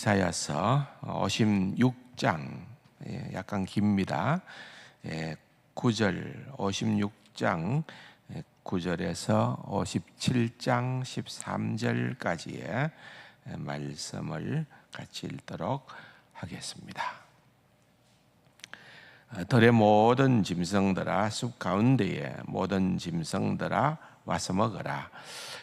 이사야서 56장 약간 깁니다. 9절 56장 9절에서 57장 13절까지의 말씀을 같이 읽도록 하겠습니다. 들의 모든 짐승들아, 숲 가운데의 모든 짐승들아, 와서 먹어라.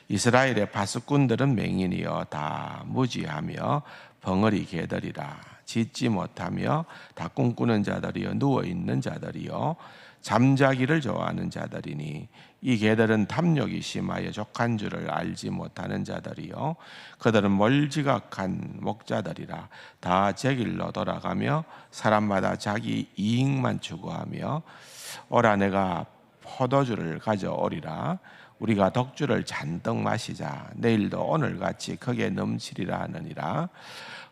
이스라엘의 파수꾼들은 맹인이여 다 무지하며 벙어리 개들이라. 짖지 못하며 다 꿈꾸는 자들이여 누워있는 자들이여 잠자기를 좋아하는 자들이니 이 개들은 탐욕이 심하여 족한 줄을 알지 못하는 자들이요 그들은 멀지각한 목자들이라. 다 제 길로 돌아가며 사람마다 자기 이익만 추구하며 오라 내가 포도주를 가져오리라. 우리가 독주를 잔뜩 마시자. 내일도 오늘같이 크게 넘치리라 하느니라.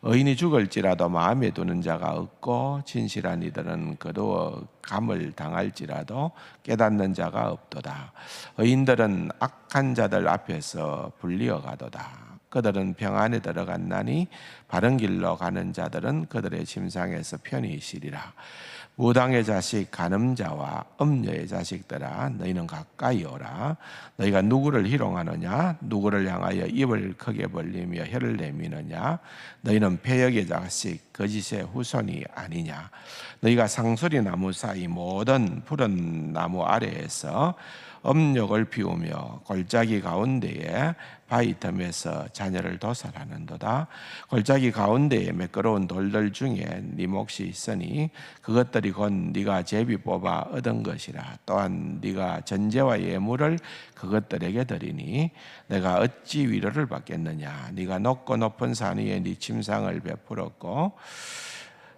의인이 죽을지라도 마음에 두는 자가 없고 진실한 이들은 거두어 감을 당할지라도 깨닫는 자가 없도다. 의인들은 악한 자들 앞에서 불리어 가도다. 그들은 평안에 들어갔나니 바른 길로 가는 자들은 그들의 침상에서 편히 쉬리라. 무당의 자식 간음자와 음녀의 자식들아, 너희는 가까이 오라. 너희가 누구를 희롱하느냐? 누구를 향하여 입을 크게 벌리며 혀를 내미느냐? 너희는 패역의 자식 거짓의 후손이 아니냐? 너희가 상소리 나무 사이 모든 푸른 나무 아래에서 업력을 피우며 골짜기 가운데에 바위 틈에서 자녀를 도살하는도다. 골짜기 가운데에 매끄러운 돌들 중에 네 몫이 있으니 그것들이 곧 네가 제비 뽑아 얻은 것이라. 또한 네가 전제와 예물을 그것들에게 드리니 내가 어찌 위로를 받겠느냐? 네가 높고 높은 산 위에 네 침상을 베풀었고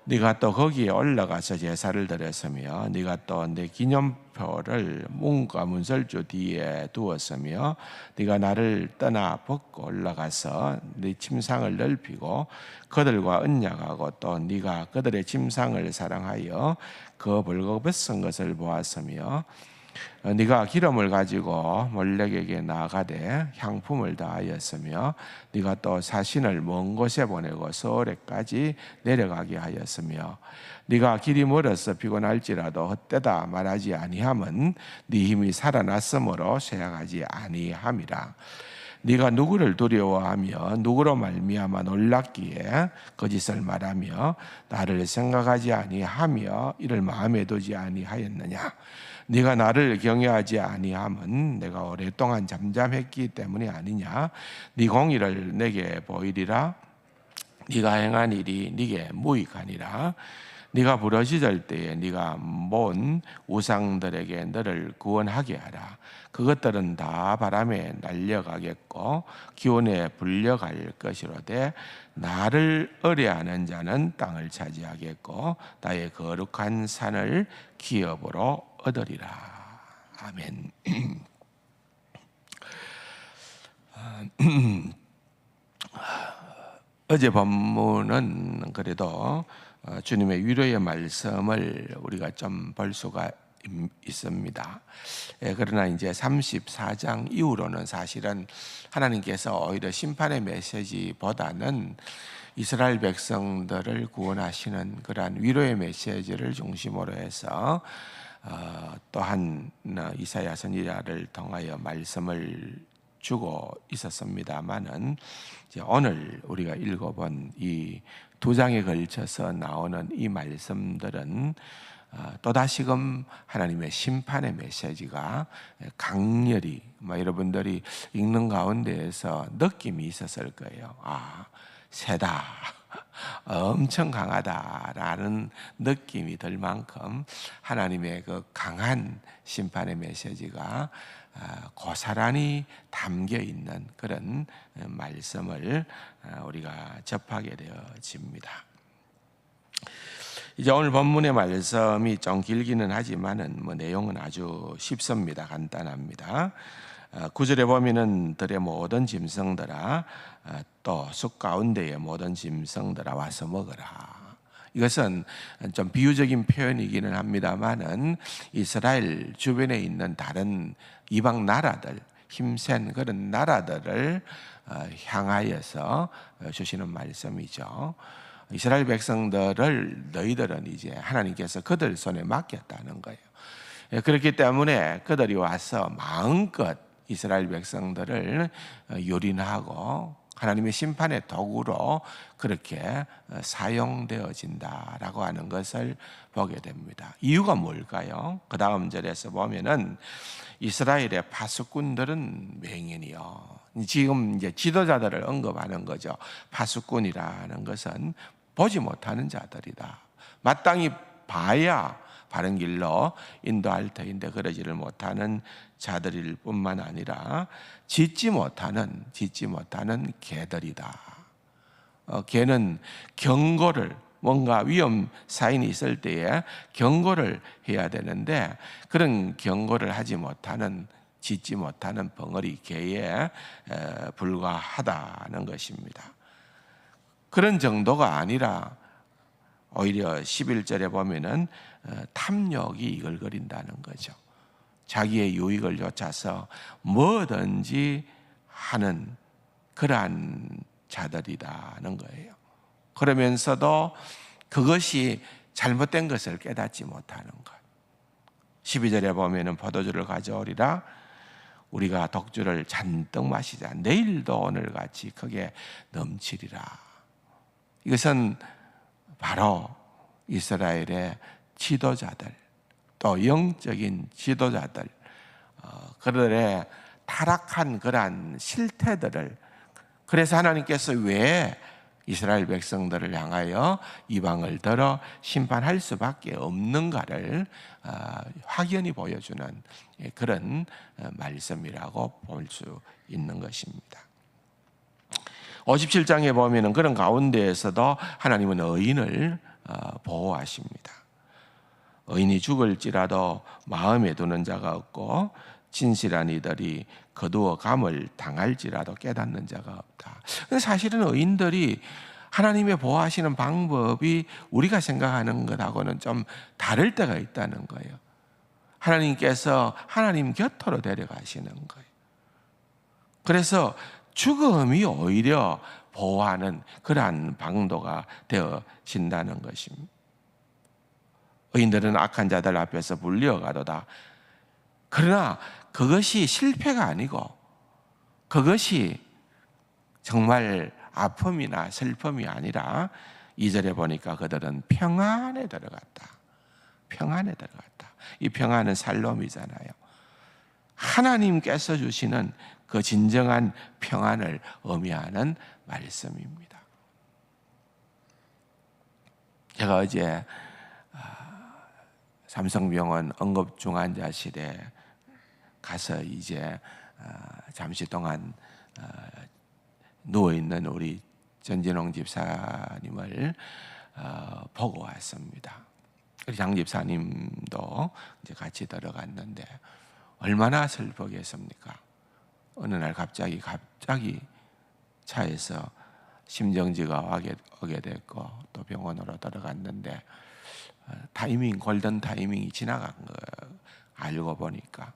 네가 또 거기에 올라가서 제사를 드렸으며 네가 또 내 기념표를 문과 문설주 뒤에 두었으며 네가 나를 떠나 벗고 올라가서 네 침상을 넓히고 그들과 언약하고 또 네가 그들의 침상을 사랑하여 그 벌거벗은 것을 보았으며 네가 기름을 가지고 몰렉에게 나아가되 향품을 다하였으며 네가 또 사신을 먼 곳에 보내고 서울에까지 내려가게 하였으며 네가 길이 멀어서 피곤할지라도 헛되다 말하지 아니함은 네 힘이 살아났으므로 쇠약하지 아니함이라. 네가 누구를 두려워하며 누구로 말미암아 놀랍기에 거짓을 말하며 나를 생각하지 아니하며 이를 마음에 두지 아니하였느냐? 네가 나를 경외하지 아니함은 내가 오랫동안 잠잠했기 때문이 아니냐? 네 공의를 내게 보이리라. 네가 행한 일이 네게 무익하니라. 네가 부르짖을 때에 네가 모은 우상들에게 너를 구원하게 하라. 그것들은 다 바람에 날려가겠고 기온에 불려갈 것이로되 나를 의뢰하는 자는 땅을 차지하겠고 나의 거룩한 산을 기업으로 얻으리라. 아멘. 어제 본문은 그래도 주님의 위로의 말씀을 우리가 좀 볼 수가 있습니다. 그러나 이제 34장 이후로는 사실은 하나님께서 오히려 심판의 메시지보다는 이스라엘 백성들을 구원하시는 그러한 위로의 메시지를 중심으로 해서 또한 이사야 선지자를 통하여 말씀을 주고 있었습니다만은 오늘 우리가 읽어본 이 두 장에 걸쳐서 나오는 이 말씀들은 또다시금 하나님의 심판의 메시지가 강렬히 여러분들이 읽는 가운데에서 느낌이 있었을 거예요. 아, 세다. 엄청 강하다라는 느낌이 들 만큼 하나님의 그 강한 심판의 메시지가 고스란히 담겨 있는 그런 말씀을 우리가 접하게 되어집니다. 이제 오늘 본문의 말씀이 좀 길기는 하지만은 내용은 아주 쉽습니다. 간단합니다. 9절에 보면은 들의 모든 짐승들아 또 숲 가운데의 모든 짐승들아 와서 먹어라. 이것은 좀 비유적인 표현이기는 합니다만은 이스라엘 주변에 있는 다른 이방 나라들 힘센 그런 나라들을 향하여서 주시는 말씀이죠. 이스라엘 백성들을 너희들은 이제 하나님께서 그들 손에 맡겼다는 거예요. 그렇기 때문에 그들이 와서 마음껏 이스라엘 백성들을 유린하고 하나님의 심판의 도구로 그렇게 사용되어진다라고 하는 것을 보게 됩니다. 이유가 뭘까요? 그 다음 절에서 보면은 이스라엘의 파수꾼들은 맹인이요. 지금 이제 지도자들을 언급하는 거죠. 파수꾼이라는 것은 보지 못하는 자들이다. 마땅히 봐야 바른 길로 인도할 터인데 그러지를 못하는 자들일 뿐만 아니라 짓지 못하는 개들이다. 개는 경고를, 뭔가 위험 사인이 있을 때에 경고를 해야 되는데 그런 경고를 하지 못하는, 짓지 못하는 벙어리 개에 불과하다는 것입니다. 그런 정도가 아니라 오히려 11절에 보면은 탐욕이 이글거린다는 거죠. 자기의 유익을 쫓아서 뭐든지 하는 그러한 자들이라는 거예요. 그러면서도 그것이 잘못된 것을 깨닫지 못하는 것. 12절에 보면은 포도주를 가져오리라 우리가 독주를 잔뜩 마시자 내일도 오늘같이 크게 넘치리라. 이것은 바로 이스라엘의 지도자들, 또 영적인 지도자들, 그들의 타락한 그러한 실태들을, 그래서 하나님께서 왜 이스라엘 백성들을 향하여 이방을 들어 심판할 수밖에 없는가를 확연히 보여주는 그런 말씀이라고 볼 수 있는 것입니다. 57장에 보면은 그런 가운데에서도 하나님은 의인을 보호하십니다. 의인이 죽을지라도 마음에 두는 자가 없고 진실한 이들이 거두어 감을 당할지라도 깨닫는 자가 없다. 사실은 의인들이 하나님의 보호하시는 방법이 우리가 생각하는 것하고는 좀 다를 때가 있다는 거예요. 하나님께서 하나님 곁으로 데려가시는 거예요. 그래서 죽음이 오히려 보호하는 그러한 방도가 되어진다는 것입니다. 의인들은 악한 자들 앞에서 불리어가도다. 그러나 그것이 실패가 아니고 그것이 정말 아픔이나 슬픔이 아니라 2절에 보니까 그들은 평안에 들어갔다. 평안에 들어갔다. 이 평안은 살롬이잖아요. 하나님께서 주시는 그 진정한 평안을 의미하는 말씀입니다. 제가 어제 삼성병원 응급중환자실에 가서 이제 잠시 동안 누워있는 우리 전진홍 집사님을 보고 왔습니다. 우리 장 집사님도 이제 같이 들어갔는데 얼마나 슬프겠습니까? 어느 날 갑자기 차에서 심정지가 오게 됐고 또 병원으로 들어갔는데 골든 타이밍이 지나간 거 알고 보니까,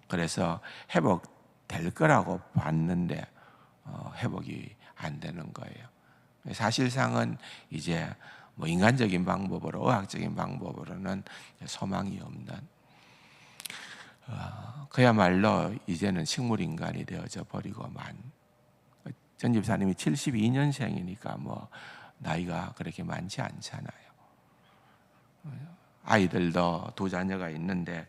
그래서 회복될 거라고 봤는데 회복이 안 되는 거예요. 사실상은 이제 뭐 인간적인 방법으로, 의학적인 방법으로는 소망이 없는, 그야말로 이제는 식물인간이 되어져 버리고만. 전 집사님이 72년생이니까 뭐 나이가 그렇게 많지 않잖아요. 아이들도 2자녀가 있는데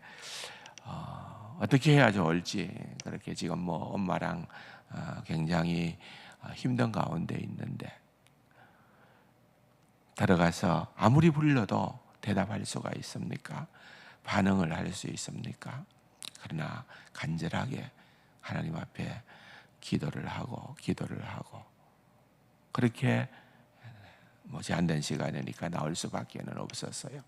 어떻게 해야 좋을지 그렇게 지금 뭐 엄마랑 굉장히 힘든 가운데 있는데, 들어가서 아무리 불러도 대답할 수가 있습니까? 반응을 할 수 있습니까? 그러나 간절하게 하나님 앞에 기도를 하고 그렇게 뭐 제한된 시간이니까 나올 수밖에 없었어요.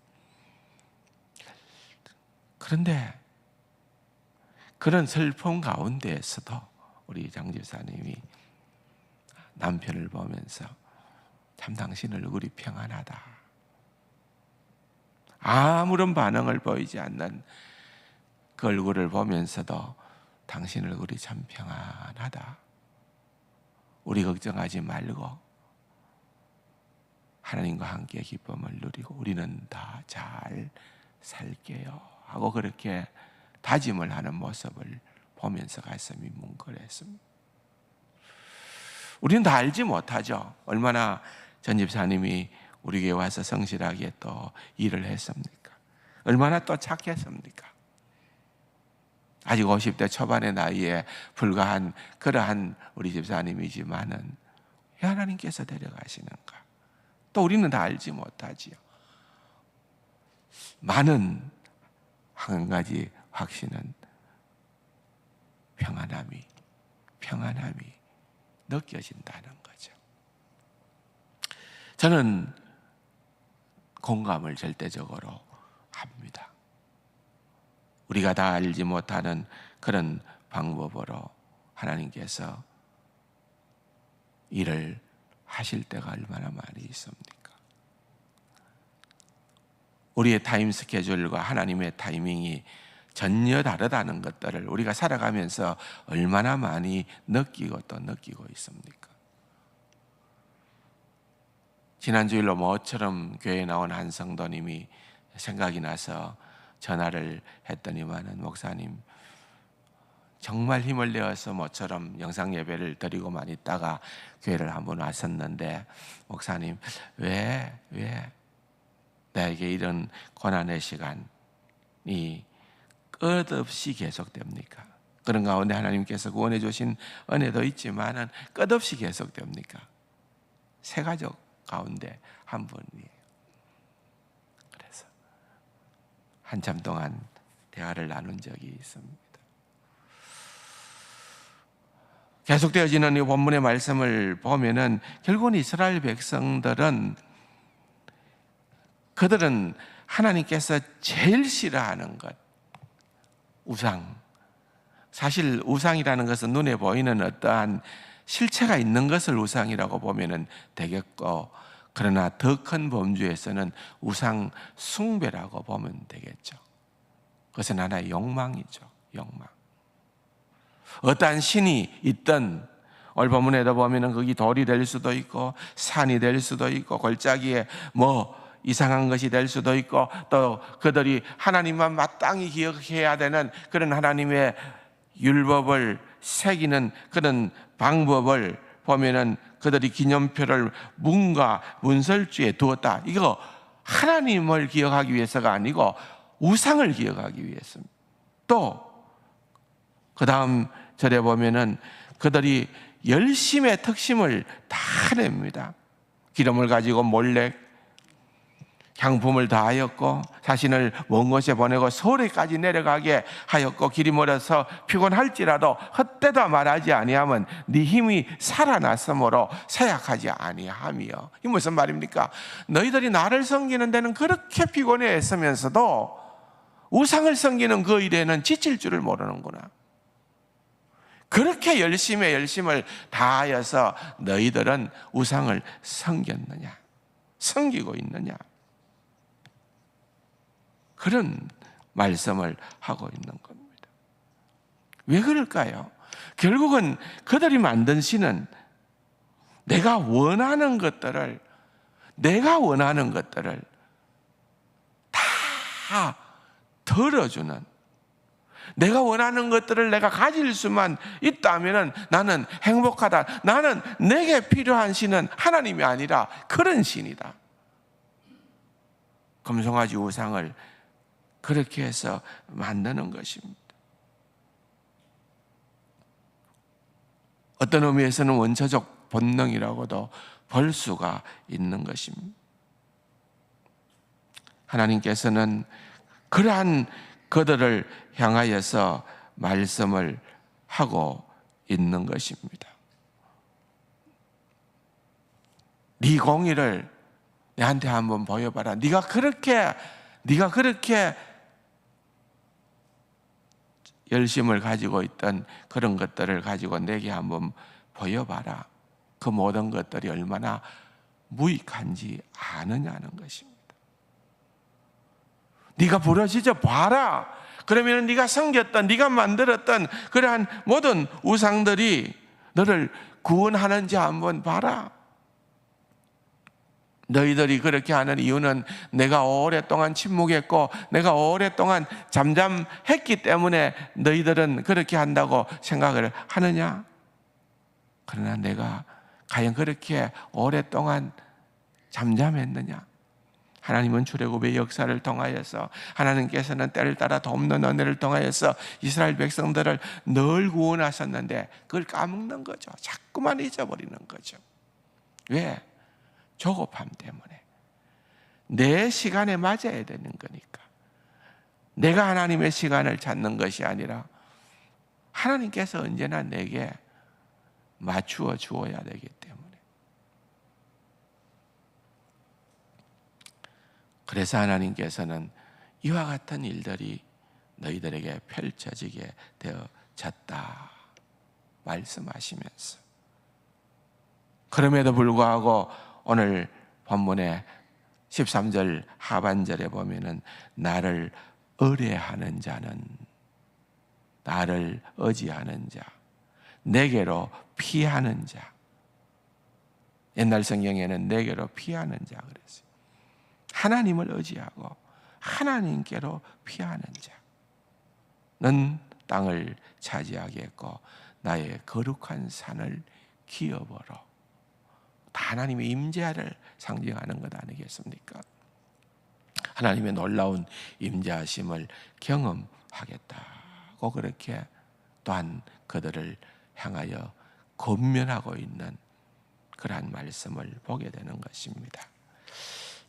그런데 그런 슬픔 가운데에서도 우리 장 집사님이 남편을 보면서 참 당신 얼굴이 평안하다, 아무런 반응을 보이지 않는 그 얼굴을 보면서도 당신 얼굴이 참 평안하다. 우리 걱정하지 말고 하나님과 함께 기쁨을 누리고 우리는 다 잘 살게요 하고 그렇게 다짐을 하는 모습을 보면서 가슴이 뭉클했습니다. 우리는 다 알지 못하죠. 얼마나 전 집사님이 우리 교회 와서 성실하게 또 일을 했습니까? 얼마나 또 착했습니까? 아직 50대 초반의 나이에 불과한 그러한 우리 집사님이지만은 왜 하나님께서 데려가시는가? 또 우리는 다 알지 못하지요. 많은 한 가지 확신은 평안함이 느껴진다는 거죠. 저는 공감을 절대적으로 합니다. 우리가 다 알지 못하는 그런 방법으로 하나님께서 일을 하실 때가 얼마나 많이 있습니까? 우리의 타임 스케줄과 하나님의 타이밍이 전혀 다르다는 것들을 우리가 살아가면서 얼마나 많이 느끼고 또 느끼고 있습니까? 지난 주일로 모처럼 교회에 나온 한 성도님이 생각이 나서 전화를 했더니만은 목사님 정말 힘을 내어서 모처럼 영상 예배를 드리고만 있다가 교회를 한번 왔었는데 목사님 왜 나에게 이런 고난의 시간이 끝없이 계속됩니까? 그런 가운데 하나님께서 구원해 주신 은혜도 있지만은 끝없이 계속됩니까? 세 가족 가운데 한 분이에요. 그래서 한참 동안 대화를 나눈 적이 있습니다. 계속되어지는 이 본문의 말씀을 보면은 결국은 이스라엘 백성들은 그들은 하나님께서 제일 싫어하는 것, 우상. 사실 우상이라는 것은 눈에 보이는 어떠한 실체가 있는 것을 우상이라고 보면 되겠고, 그러나 더 큰 범주에서는 우상 숭배라고 보면 되겠죠. 그것은 하나의 욕망이죠. 욕망. 어떠한 신이 있든 오늘 본문에도 보면 거기 돌이 될 수도 있고 산이 될 수도 있고 골짜기에 이상한 것이 될 수도 있고 또 그들이 하나님만 마땅히 기억해야 되는 그런 하나님의 율법을 새기는 그런 방법을 보면은 그들이 기념표를 문과 문설주에 두었다. 이거 하나님을 기억하기 위해서가 아니고 우상을 기억하기 위해서입니다. 또 그 다음 절에 보면은 그들이 열심의 특심을 다 냅니다. 기름을 가지고 몰래 향품을 다하였고 자신을 먼 곳에 보내고 서울에까지 내려가게 하였고 길이 멀어서 피곤할지라도 헛되다 말하지 아니하면 네 힘이 살아났으므로 사약하지 아니하며. 이 무슨 말입니까? 너희들이 나를 섬기는 데는 그렇게 피곤해 했으면서도 우상을 섬기는 그 일에는 지칠 줄을 모르는구나. 그렇게 열심을 다하여서 너희들은 우상을 섬겼느냐? 섬기고 있느냐? 그런 말씀을 하고 있는 겁니다. 왜 그럴까요? 결국은 그들이 만든 신은 내가 원하는 것들을 다 덜어주는, 내가 원하는 것들을 내가 가질 수만 있다면 나는 행복하다. 나는 내게 필요한 신은 하나님이 아니라 그런 신이다. 금송아지 우상을 그렇게 해서 만드는 것입니다. 어떤 의미에서는 원초적 본능이라고도 볼 수가 있는 것입니다. 하나님께서는 그러한 그들을 향하여서 말씀을 하고 있는 것입니다. 네 공의를 내한테 한번 보여봐라. 네가 그렇게 열심을 가지고 있던 그런 것들을 가지고 내게 한번 보여봐라. 그 모든 것들이 얼마나 무익한지 아느냐는 것입니다. 네가 부러지져 봐라. 그러면 네가 섬겼던, 네가 만들었던 그러한 모든 우상들이 너를 구원하는지 한번 봐라. 너희들이 그렇게 하는 이유는 내가 오랫동안 침묵했고 내가 오랫동안 잠잠했기 때문에 너희들은 그렇게 한다고 생각을 하느냐? 그러나 내가 과연 그렇게 오랫동안 잠잠했느냐? 하나님은 출애굽의 역사를 통하여서, 하나님께서는 때를 따라 돕는 은혜를 통하여서 이스라엘 백성들을 늘 구원하셨는데 그걸 까먹는 거죠. 자꾸만 잊어버리는 거죠. 왜? 조급함 때문에. 내 시간에 맞아야 되는 거니까. 내가 하나님의 시간을 찾는 것이 아니라 하나님께서 언제나 내게 맞추어 주어야 되기 때문에. 그래서 하나님께서는 이와 같은 일들이 너희들에게 펼쳐지게 되어졌다 말씀하시면서, 그럼에도 불구하고 오늘 본문의 13절 하반절에 보면은 나를 의뢰하는 자는, 나를 의지하는 자, 내게로 피하는 자, 옛날 성경에는 내게로 피하는 자 그랬어요. 하나님을 의지하고 하나님께로 피하는 자는 땅을 차지하겠고 나의 거룩한 산을 기업으로, 다 하나님의 임재를 상징하는 것 아니겠습니까? 하나님의 놀라운 임재하심을 경험하겠다고 그렇게 또한 그들을 향하여 권면하고 있는 그러한 말씀을 보게 되는 것입니다.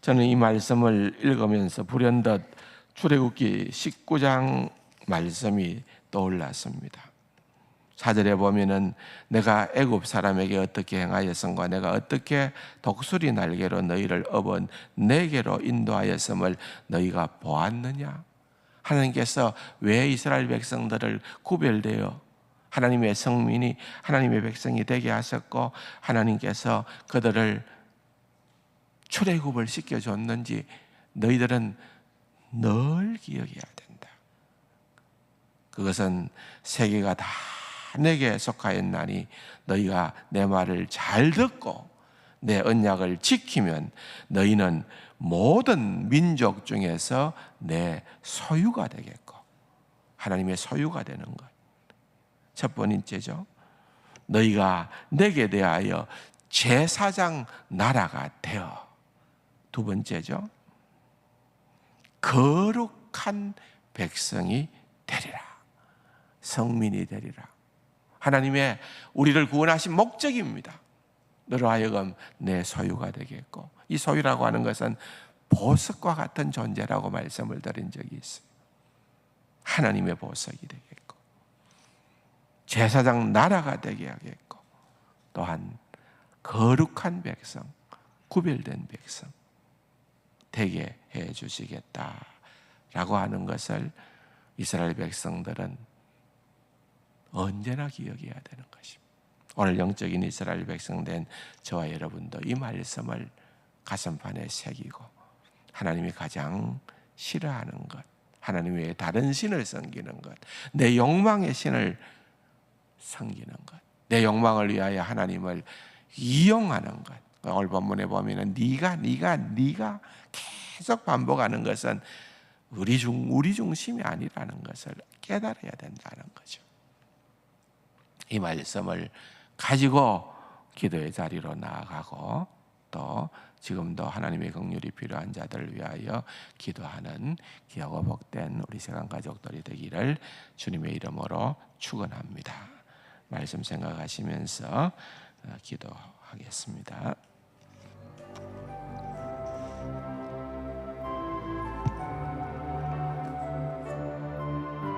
저는 이 말씀을 읽으면서 불현듯 출애굽기 19장 말씀이 떠올랐습니다. 4절에 보면은 내가 애굽 사람에게 어떻게 행하였음과 내가 어떻게 독수리 날개로 너희를 업어 내게로 인도하였음을 너희가 보았느냐? 하나님께서 왜 이스라엘 백성들을 구별되어 하나님의 성민이 하나님의 백성이 되게 하셨고 하나님께서 그들을 출애굽을 시켜줬는지 너희들은 늘 기억해야 된다. 그것은 세계가 다 내게 속하였나니 너희가 내 말을 잘 듣고 내 언약을 지키면 너희는 모든 민족 중에서 내 소유가 되겠고, 하나님의 소유가 되는 것. 첫 번째죠. 너희가 내게 대하여 제사장 나라가 되어. 두 번째죠. 거룩한 백성이 되리라. 성민이 되리라. 하나님의 우리를 구원하신 목적입니다. 너로 하여금 내 소유가 되겠고, 이 소유라고 하는 것은 보석과 같은 존재라고 말씀을 드린 적이 있어요. 하나님의 보석이 되겠고, 제사장 나라가 되게 하겠고, 또한 거룩한 백성, 구별된 백성 되게 해 주시겠다라고 하는 것을 이스라엘 백성들은 언제나 기억해야 되는 것입니다. 오늘 영적인 이스라엘 백성 된 저와 여러분도 이 말씀을 가슴판에 새기고 하나님이 가장 싫어하는 것, 하나님 외에 다른 신을 섬기는 것, 내 욕망의 신을 섬기는 것, 내 욕망을 위하여 하나님을 이용하는 것. 오늘 본문에 보면은 네가 계속 반복하는 것은 우리 중심이 아니라는 것을 깨달아야 된다는 거죠. 이 말씀을 가지고 기도의 자리로 나아가고 또 지금도 하나님의 긍휼이 필요한 자들을 위하여 기도하는 귀하고 복된 우리 세상 가족들이 되기를 주님의 이름으로 축원합니다. 말씀 생각하시면서 기도하겠습니다.